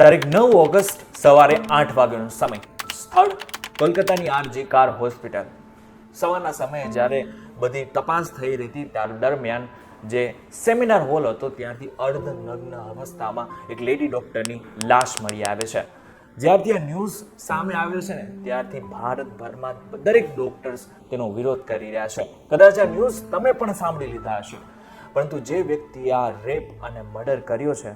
તારીખ 9 ઓગસ્ટ સવારે 8 વાગ્યાનો સમય. સ્થળ કોલકાતાની આરજી કાર હોસ્પિટલ. સવારના સમયે જ્યારે બધી તપાસ થઈ રહી હતી ત્યાર દરમિયાન જે સેમિનાર હોલ હતો ત્યાંથી અર્ધનગ્ન અવસ્થામાં એક લેડી ડોક્ટરની લાશ મળી આવે છે. જ્યારથી આ ન્યૂઝ સામે આવ્યો છે ને ત્યારથી ભારતભરમાં દરેક ડોક્ટર્સ તેનો વિરોધ કરી રહ્યા છે. કદાચ આ ન્યૂઝ તમે પણ સાંભળી લીધા હશે, પરંતુ જે વ્યક્તિ આ રેપ અને મર્ડર કર્યો છે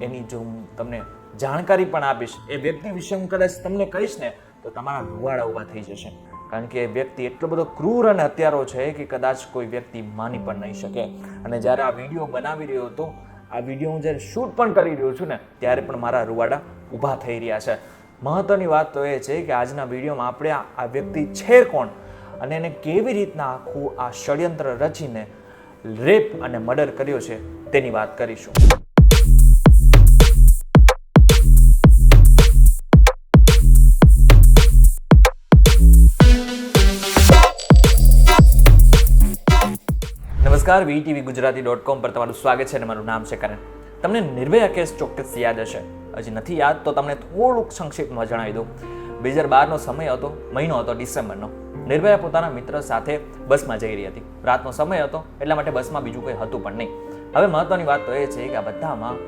એની જો હું તમને જાણકારી પણ આપીશ, એ વ્યક્તિ વિશે હું કદાચ તમને કહીશ ને તો તમારા રૂવાડા ઊભા થઈ જશે. કારણ કે એ વ્યક્તિ એટલો બધો ક્રૂર અને હત્યારો છે કે કદાચ કોઈ વ્યક્તિ માની પણ નહીં શકે. અને જ્યારે આ વિડીયો બનાવી રહ્યો હતો, આ વિડીયો હું જ્યારે શૂટ પણ કરી રહ્યો છું ને ત્યારે પણ મારા રૂવાડા ઊભા થઈ રહ્યા છે. મહત્વની વાત તો એ છે કે આજના વિડીયોમાં આપણે આ વ્યક્તિ છે કોણ અને એને કેવી રીતના આખું આ ષડયંત્ર રચીને રેપ અને મર્ડર કર્યો છે તેની વાત કરીશું. નમસ્કાર, VTV ગુજરાતી.com પર તમારું સ્વાગત છે અને મારું નામ છે કરણ. તમને નિર્ભયા કેસ ચોક્કસ યાદ હશે. હજી નથી યાદ તો તમને થોડુંક સંક્ષિપ્તમાં જણાવી દઉં. 2012નો સમય હતો, મહિનો હતો ડિસેમ્બરનો. નિર્ભયા પોતાના મિત્ર સાથે બસમાં જઈ રહી હતી. રાતનો સમય હતો એટલા માટે બસમાં બીજું કંઈ હતું પણ નહીં. હવે મહત્વની વાત તો એ છે કે આ બધામાં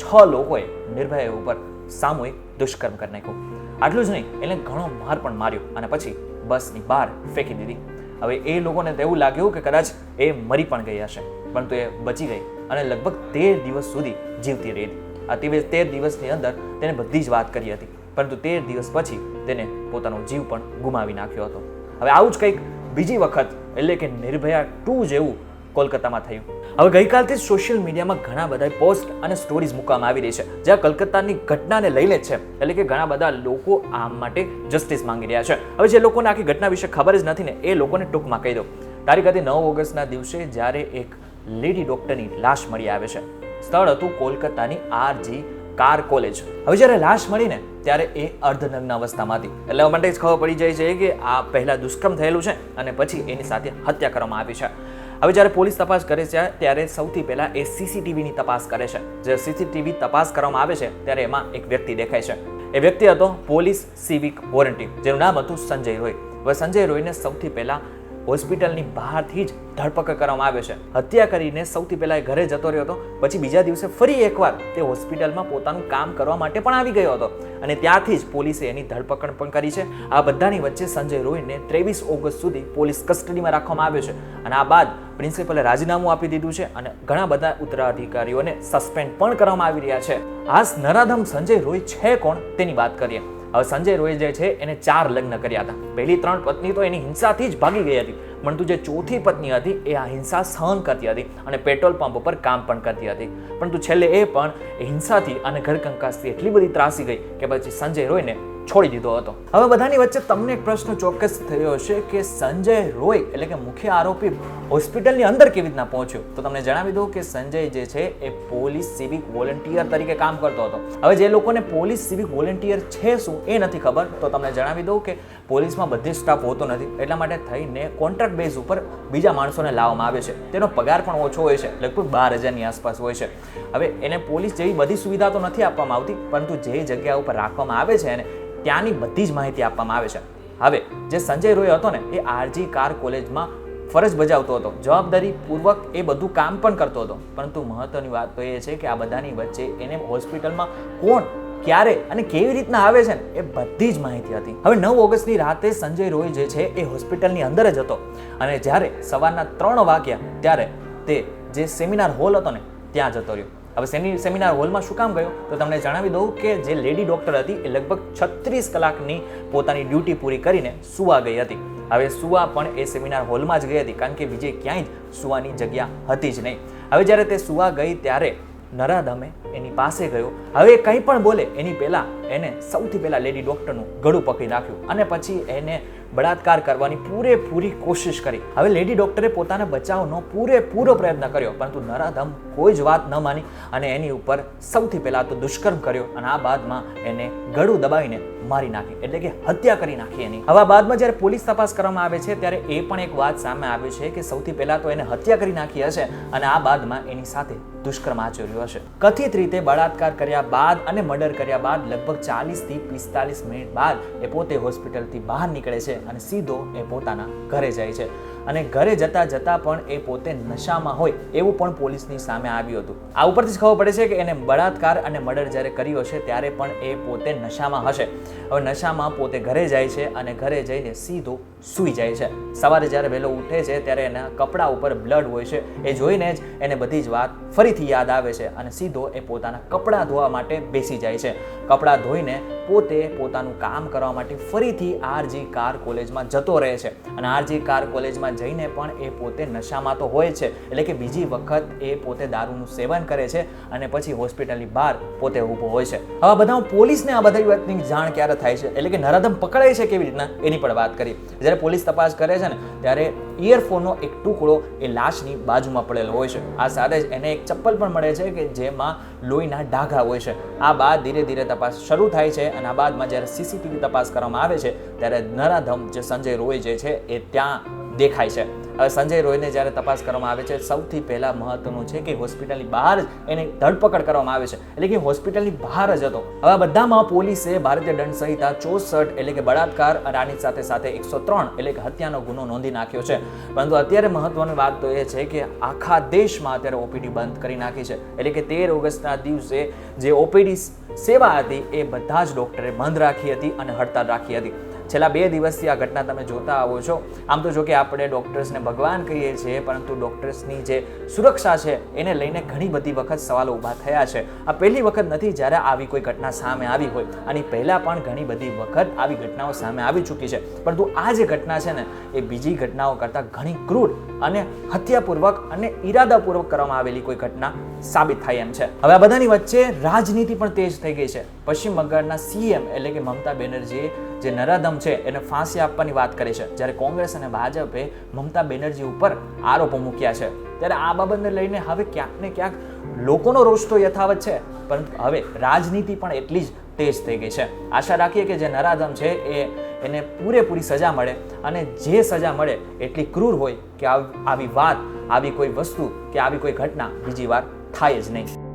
6 લોકોએ નિર્ભયા ઉપર સામૂહિક દુષ્કર્મ કરી નાખ્યું. આટલું જ નહીં, એને ઘણો માર પણ માર્યો અને પછી બસની બહાર ફેંકી દીધી. હવે એ લોકોને તો એવું લાગ્યું કે કદાચ એ મરી પણ ગઈ હશે, પરંતુ એ બચી ગઈ અને લગભગ 13 દિવસ સુધી જીવતી રહી હતી. આ 13 દિવસની અંદર તેને બધી જ વાત કરી હતી, પરંતુ 13 દિવસ પછી તેને પોતાનો જીવ પણ ગુમાવી નાખ્યો હતો. હવે આવું જ કંઈક બીજી વખત એટલે કે નિર્ભયા 2 જેવું કોલકાતામાં થયું. હવે ગઈકાલથી સોશિયલ મીડિયામાં ઘણા બધા પોસ્ટ અને સ્ટોરીઝ મૂકવામાં આવી રહી છે, જ્યાં કલકત્તાની ઘટનાને લઈને છે. એટલે કે ઘણા બધા લોકો આ માટે જસ્ટિસ માંગી રહ્યા છે. હવે જે લોકોને આખી ઘટના વિશે ખબર જ નથી ને એ લોકોને ટૂંકમાં કહી દઉં. તારીખ હતી 9 ઓગસ્ટના દિવસે જ્યારે એક લેડી ડોક્ટરની લાશ મળી આવે છે. સ્થળ હતું કોલકાતાની આરજી કાર કોલેજ. હવે જ્યારે લાશ મળીને ત્યારે એ અર્ધનગ્ન અવસ્થામાં હતી. એટલે માટે જ ખબર પડી જાય છે કે આ પહેલા દુષ્કર્મ થયેલું છે અને પછી એની સાથે હત્યા કરવામાં આવી છે. હવે જ્યારે પોલીસ તપાસ કરે છે ત્યારે સૌથી પહેલા એ સીસીટીવીની તપાસ કરે છે. જે સીસીટીવી તપાસ કરવામાં આવે છે ત્યારે એમાં એક વ્યક્તિ દેખાય છે. એ વ્યક્તિ હતો પોલીસ સિવિક વોરંટી, જેનું નામ હતું સંજય રોય. હવે સંજય રોયને સૌથી પહેલા હોસ્પિટલની બહારથી જ ધરપકડ કરવામાં આવે છે. હત્યા કરીને સૌથી પહેલા એ ઘરે જતો રહ્યો હતો. પછી બીજા દિવસે ફરી એકવાર તે હોસ્પિટલમાં પોતાનું કામ કરવા માટે પણ આવી ગયો હતો અને ત્યાંથી જ પોલીસે એની ધરપકડ પણ કરી છે. આ બધાની વચ્ચે સંજય રોયને 23 ઓગસ્ટ સુધી પોલીસ કસ્ટડીમાં રાખવામાં આવ્યો છે અને આ બાદ પ્રિન્સિપલે રાજીનામું આપી દીધું છે અને ઘણા બધા ઉત્તરાધિકારીઓને સસ્પેન્ડ પણ કરવામાં આવી રહ્યા છે. આ નરાધમ સંજય રોય છે કોણ તેની વાત કરીએ. હવે સંજય રોય જે છે એને 4 લગ્ન કર્યા હતા. પહેલી 3 પત્ની તો એની હિંસાથી જ ભાગી ગઈ હતી, પરંતુ જે ચોથી પત્ની હતી એ આ હિંસા સહન કરતી હતી અને પેટ્રોલ પંપ પર કામ પણ કરતી હતી. પરંતુ છેલ્લે એ પણ હિંસાથી અને ઘરકંકાસથી એટલી બધી ત્રાસી ગઈ કે પછી સંજય રોયને છોડી દીધો હતો. હવે બધાની વચ્ચે તમને એક પ્રશ્ન ચોક્કસ થયો હશે કે સંજય રોય એટલે કે મુખ્ય આરોપી હોસ્પિટલની અંદર કેવી રીતના પહોંચ્યો. તો તમને જણાવી દઉં કે સંજય જે છે એ પોલીસ સિવિક વોલન્ટિયર તરીકે કામ કરતો હતો. હવે જે લોકોને પોલીસ સિવિક વોલન્ટિયર છે શું એ નથી ખબર, તો તમને જણાવી દઉં કે પોલીસમાં બધી સ્ટાફ હોતો નથી, એટલા માટે થઈને કોન્ટ્રાક્ટ બેઝ ઉપર બીજા માણસોને લાવવામાં આવે છે. તેનો પગાર પણ ઓછો હોય છે, લગભગ 12,000ની આસપાસ હોય છે. હવે એને પોલીસ જેવી બધી સુવિધા તો નથી આપવામાં આવતી, પરંતુ જે જગ્યા ઉપર રાખવામાં આવે છે એને ત્યાંની બધી જ માહિતી આપવામાં આવે છે. હવે જે સંજય રોય હતો ને એ આરજી કાર કોલેજમાં ફરજ બજાવતો હતો, જવાબદારી પૂર્વક એ બધું કામ પણ કરતો હતો. પરંતુ મહત્વની વાત તો એ છે કે આ બધાની વચ્ચે એને હોસ્પિટલમાં કોણ, ક્યારે અને કેવી રીતના આવે છે ને એ બધી જ માહિતી હતી. હવે 9 ઓગસ્ટની રાતે સંજય રોય જે છે એ હોસ્પિટલની અંદર જ હતો અને જ્યારે સવારના 3 વાગ્યા ત્યારે તે જે સેમિનાર હોલ હતો ને ત્યાં જતો રહ્યો. હવે સેમિનાર હોલમાં શું કામ ગયો તો તમને જણાવી દઉં કે જે લેડી ડોક્ટર હતી એ લગભગ 36 કલાકની પોતાની ડ્યુટી પૂરી કરીને સુવા ગઈ હતી. હવે સુવા પણ એ સેમિનાર હોલમાં જ ગઈ હતી, કારણ કે બીજે ક્યાંય જ સુવાની જગ્યા હતી જ નહીં. હવે જ્યારે તે સુવા ગઈ ત્યારે નરાધમે એની પાસે ગયો. હવે કંઈ પણ બોલે એની પહેલા એને સૌથી પહેલા લેડી ડોક્ટરનું ગળું પકડી નાખ્યું અને પછી એને બળાત્કાર કરવાની પૂરેપૂરી કોશિશ કરી. હવે લેડી ડોક્ટરે પોતાના બચાવનો પૂરેપૂરો પ્રયત્ન કર્યો, પરંતુ નરાધમ કોઈ જ વાત ન માની અને એની ઉપર સૌથી પહેલા તો દુષ્કર્મ કર્યો અને આ બાદમાં એને ગળું દબાવીને મારી નાખી, એટલે કે હત્યા કરી નાખી એની. હવે બાદમાં જ્યારે પોલીસ તપાસ કરવામાં આવે છે ત્યારે એ પણ એક વાત સામે આવે છે કે સૌથી પહેલા તો એને હત્યા કરી નાખી હશે અને આ બાદમાં એની સાથે દુષ્કર્મ આચર્યું હશે. કથિત રીતે બળાત્કાર કર્યા બાદ અને મર્ડર કર્યા બાદ લગભગ 40 થી 45 મિનિટ બાદ એ પોતે હોસ્પિટલથી બહાર નીકળે છે અને સીધો એ પોતાના ઘરે જાય છે. અને ઘરે જતા પણ એ પોતે નશામાં હોય એવું પણ પોલીસની સામે આવ્યું હતું. આ ઉપરથી જ ખબર પડે છે કે એને બળાત્કાર અને મર્ડર જ્યારે કર્યો છે ત્યારે પણ એ પોતે નશામાં હશે. હવે નશામાં પોતે ઘરે જાય છે અને ઘરે જઈને સીધો સૂઈ જાય છે. સવારે જ્યારે વહેલો ઉઠે છે ત્યારે એના કપડા ઉપર બ્લડ હોય છે. એ જોઈને જ એને બધી જ વાત ફરીથી યાદ આવે છે અને સીધો એ પોતાના કપડાં ધોવા માટે બેસી જાય છે. કપડાં ધોઈને પોતે પોતાનું કામ કરવા માટે ફરીથી આરજી કાર કોલેજમાં જતો રહે છે અને આરજી કાર કોલેજમાં જઈને પણ એ પોતે નશામાં તો હોય છે, એટલે કે બીજી વખત એ પોતે દારૂનું સેવન કરે છે અને પછી હોસ્પિટલની બહાર પોતે ઊભો હોય છે. હવે બધા પોલીસને આ બધી વાતની જાણ ક્યારે થાય છે, એટલે કે નરાધમ પકડાય છે કેવી રીતના એની પણ વાત કરી. જ્યારે પોલીસ તપાસ કરે છે ને ત્યારે ઇયરફોનનો એક ટુકડો એ લાશની બાજુમાં પડેલો હોય છે. આ સાથે જ એને એક ચપ્પલ પણ મળે છે કે જેમાં લોહીના ડાઘા હોય છે. આ બાદ ધીરે ધીરે તપાસ શરૂ થાય છે અને આ બાદમાં જ્યારે સીસીટીવી તપાસ કરવામાં આવે છે ત્યારે નરાધમ જે સંજય રોય જે છે એ ત્યાં દેખાય છે. હવે સંજય રોયને જ્યારે તપાસ કરવામાં આવે છે સૌથી પહેલા મહત્વનું છે કે હોસ્પિટલની બહાર જ એની ધરપકડ કરવામાં આવે છે, એટલે કે હોસ્પિટલની બહાર જ હતો. હવે બધામાં પોલીસે ભારતીય દંડ સંહિતા 64 એટલે કે બળાત્કાર અને આની સાથે સાથે 103 એટલે કે હત્યાનો ગુનો નોંધી નાખ્યો છે. પરંતુ અત્યારે મહત્વની વાત તો એ છે કે આખા દેશમાં અત્યારે ઓપીડી બંધ કરી નાખી છે, એટલે કે 13 ઓગસ્ટના દિવસે જે ઓપીડી સેવા હતી એ બધા જ ડોક્ટરે બંધ રાખી હતી અને હડતાળ રાખી હતી. છેલ્લા 2 દિવસથી આ ઘટના તમે જોતા આવો છો. આમ તો જો કે આપણે ડોક્ટર્સને ભગવાન કહીએ છીએ, પરંતુ ડોક્ટર્સની જે સુરક્ષા છે એને લઈને ઘણી બધી વખત સવાલો ઊભા થયા છે. આ પહેલી વખત નથી જ્યારે આવી કોઈ ઘટના સામે આવી હોય. આની પહેલાં પણ ઘણી બધી વખત આવી ઘટનાઓ સામે આવી ચૂકી છે, પરંતુ આ જે ઘટના છે ને એ બીજી ઘટનાઓ કરતાં ઘણી ક્રૂર અને હત્યાપૂર્વક અને ઈરાદાપૂર્વક કરવામાં આવેલી કોઈ ઘટના સાબિત થાય એમ છે. હવે આ બધાની વચ્ચે રાજનીતિ પણ તેજ થઈ ગઈ છે. પશ્ચિમ બંગાળના સીએમ એટલે કે મમતા બેનર્જીએ જે નરાધમ છે એને ફાંસી આપવાની વાત કરી છે, જ્યારે કોંગ્રેસ અને ભાજપે મમતા બેનર્જી ઉપર આરોપો મૂક્યા છે. ત્યારે આ બાબતને લઈને હવે ક્યાંક ને ક્યાંક લોકોનો રોષ તો યથાવત છે, પરંતુ હવે રાજનીતિ પણ એટલી જ તેજ થઈ ગઈ છે. આશા રાખીએ કે જે નરાધમ છે એને પૂરેપૂરી સજા મળે અને જે સજા મળે એટલી ક્રૂર હોય કે આવી વાત, આવી કોઈ વસ્તુ કે આવી કોઈ ઘટના બીજી વાર થાય જ નહીં.